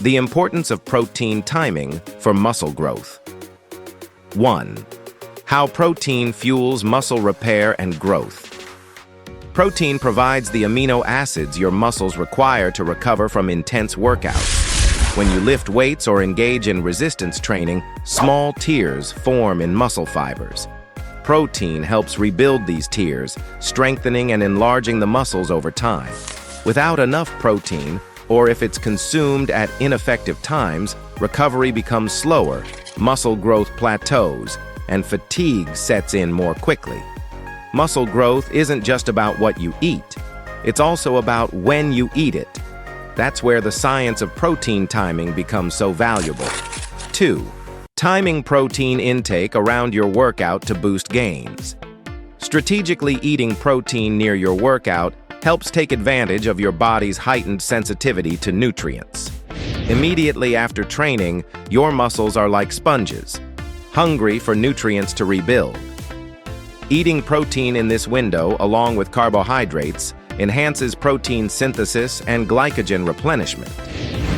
The importance of protein timing for muscle growth. 1. How protein fuels muscle repair and growth. Protein provides the amino acids your muscles require to recover from intense workouts. When you lift weights or engage in resistance training, small tears form in muscle fibers. Protein helps rebuild these tears, strengthening and enlarging the muscles over time. Without enough protein, or if it's consumed at ineffective times, recovery becomes slower, muscle growth plateaus, and fatigue sets in more quickly. Muscle growth isn't just about what you eat, it's also about when you eat it. That's where the science of protein timing becomes so valuable. 2. Timing protein intake around your workout to boost gains. Strategically eating protein near your workout helps take advantage of your body's heightened sensitivity to nutrients. Immediately after training, your muscles are like sponges, hungry for nutrients to rebuild. Eating protein in this window, along with carbohydrates, enhances protein synthesis and glycogen replenishment.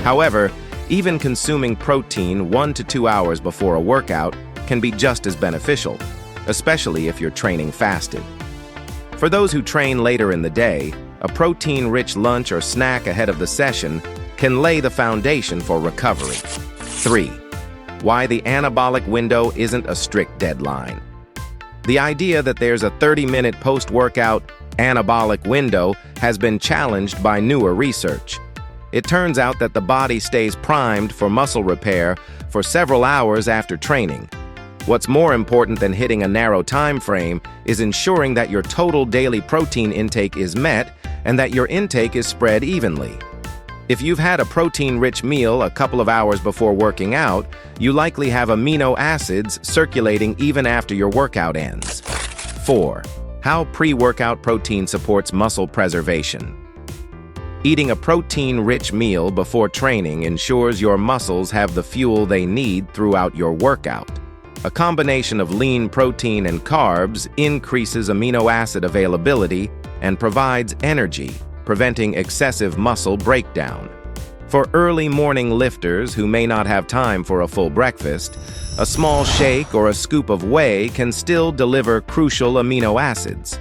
However, even consuming protein 1 to 2 hours before a workout can be just as beneficial, especially if you're training fasted. For those who train later in the day, a protein-rich lunch or snack ahead of the session can lay the foundation for recovery. 3. Why the anabolic window isn't a strict deadline. The idea that there's a 30-minute post-workout anabolic window has been challenged by newer research. It turns out that the body stays primed for muscle repair for several hours after training. What's more important than hitting a narrow time frame is ensuring that your total daily protein intake is met and that your intake is spread evenly. If you've had a protein-rich meal a couple of hours before working out, you likely have amino acids circulating even after your workout ends. 4. How pre-workout protein supports muscle preservation. Eating a protein-rich meal before training ensures your muscles have the fuel they need throughout your workout. A combination of lean protein and carbs increases amino acid availability and provides energy, preventing excessive muscle breakdown. For early morning lifters who may not have time for a full breakfast, a small shake or a scoop of whey can still deliver crucial amino acids.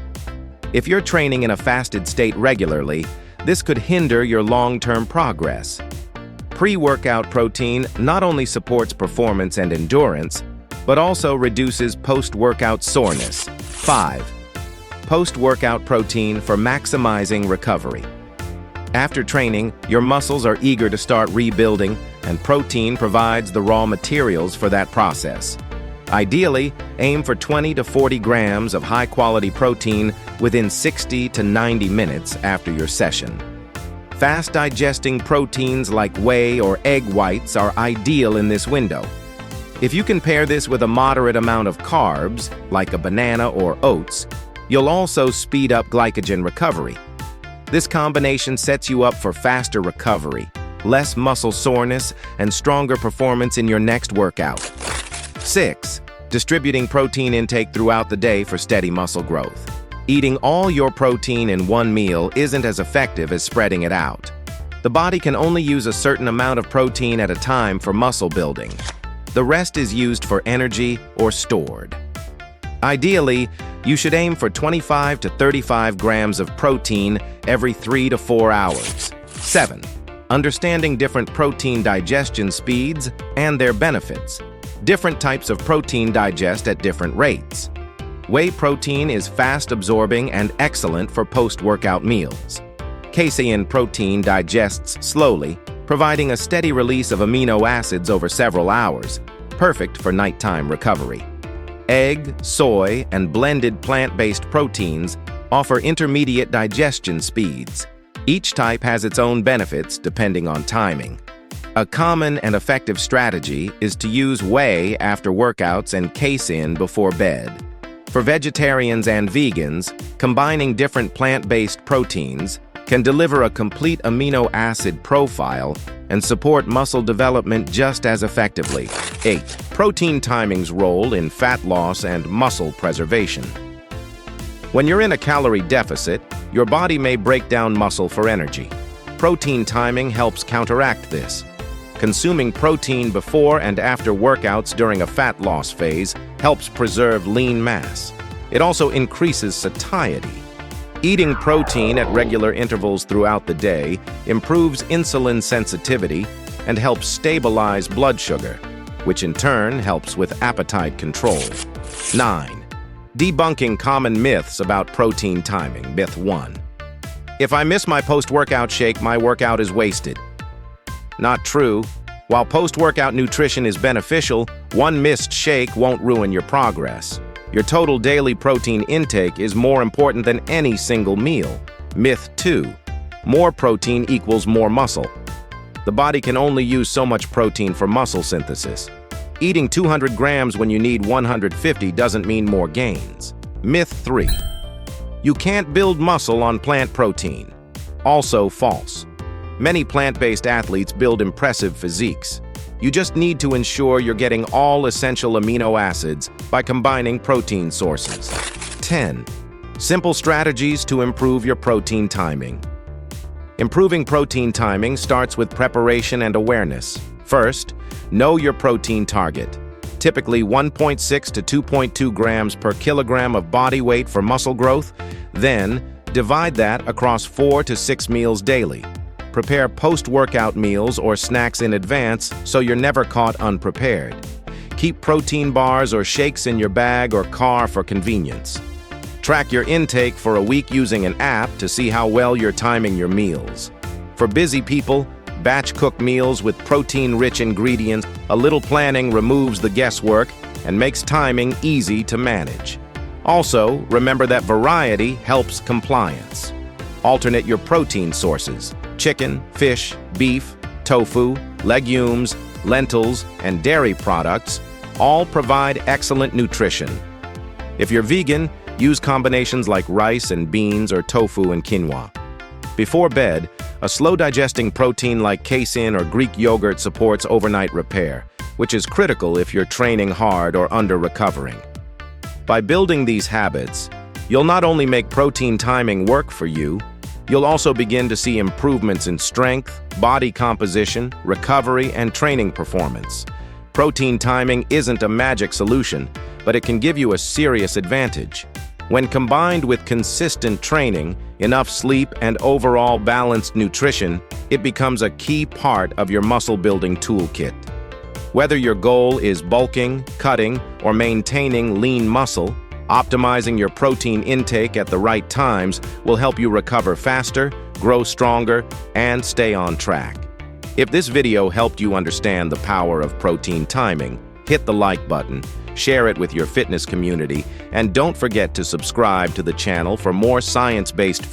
If you're training in a fasted state regularly, this could hinder your long-term progress. Pre-workout protein not only supports performance and endurance, but also reduces post-workout soreness. 5. Post-workout protein for maximizing recovery. After training, your muscles are eager to start rebuilding, and protein provides the raw materials for that process. Ideally, aim for 20 to 40 grams of high-quality protein within 60 to 90 minutes after your session. Fast-digesting proteins like whey or egg whites are ideal in this window. If you can pair this with a moderate amount of carbs, like a banana or oats, you'll also speed up glycogen recovery. This combination sets you up for faster recovery, less muscle soreness, and stronger performance in your next workout. 6. Distributing protein intake throughout the day for steady muscle growth. Eating all your protein in one meal isn't as effective as spreading it out. The body can only use a certain amount of protein at a time for muscle building. The rest is used for energy or stored. Ideally, you should aim for 25 to 35 grams of protein every 3 to 4 hours. 7. Understanding different protein digestion speeds and their benefits. Different types of protein digest at different rates. Whey protein is fast-absorbing and excellent for post-workout meals. Casein protein digests slowly, providing a steady release of amino acids over several hours, perfect for nighttime recovery. Egg, soy, and blended plant-based proteins offer intermediate digestion speeds. Each type has its own benefits depending on timing. A common and effective strategy is to use whey after workouts and casein before bed. For vegetarians and vegans, combining different plant-based proteins can deliver a complete amino acid profile and support muscle development just as effectively. 8. Protein timing's role in fat loss and muscle preservation. When you're in a calorie deficit, your body may break down muscle for energy. Protein timing helps counteract this. Consuming protein before and after workouts during a fat loss phase helps preserve lean mass. It also increases satiety. Eating protein at regular intervals throughout the day improves insulin sensitivity and helps stabilize blood sugar, which in turn helps with appetite control. 9. Debunking common myths about protein timing. Myth 1. If I miss my post-workout shake, my workout is wasted. Not true. While post-workout nutrition is beneficial, one missed shake won't ruin your progress. Your total daily protein intake is more important than any single meal. Myth 2. More protein equals more muscle. The body can only use so much protein for muscle synthesis. Eating 200 grams when you need 150 doesn't mean more gains. Myth 3. You can't build muscle on plant protein. Also false. Many plant-based athletes build impressive physiques. You just need to ensure you're getting all essential amino acids by combining protein sources. 10. Simple strategies to improve your protein timing. Improving protein timing starts with preparation and awareness. First, know your protein target. Typically 1.6 to 2.2 grams per kilogram of body weight for muscle growth. Then, divide that across 4 to 6 meals daily. Prepare post-workout meals or snacks in advance so you're never caught unprepared. Keep protein bars or shakes in your bag or car for convenience. Track your intake for a week using an app to see how well you're timing your meals. For busy people, batch cook meals with protein-rich ingredients. A little planning removes the guesswork and makes timing easy to manage. Also, remember that variety helps compliance. Alternate your protein sources. Chicken, fish, beef, tofu, legumes, lentils, and dairy products all provide excellent nutrition. If you're vegan, use combinations like rice and beans or tofu and quinoa. Before bed, a slow-digesting protein like casein or Greek yogurt supports overnight repair, which is critical if you're training hard or under-recovering. By building these habits, you'll not only make protein timing work for you, you'll also begin to see improvements in strength, body composition, recovery, and training performance. Protein timing isn't a magic solution, but it can give you a serious advantage. When combined with consistent training, enough sleep, and overall balanced nutrition, it becomes a key part of your muscle-building toolkit. Whether your goal is bulking, cutting, or maintaining lean muscle, optimizing your protein intake at the right times will help you recover faster, grow stronger, and stay on track. If this video helped you understand the power of protein timing, hit the like button, share it with your fitness community, and don't forget to subscribe to the channel for more science-based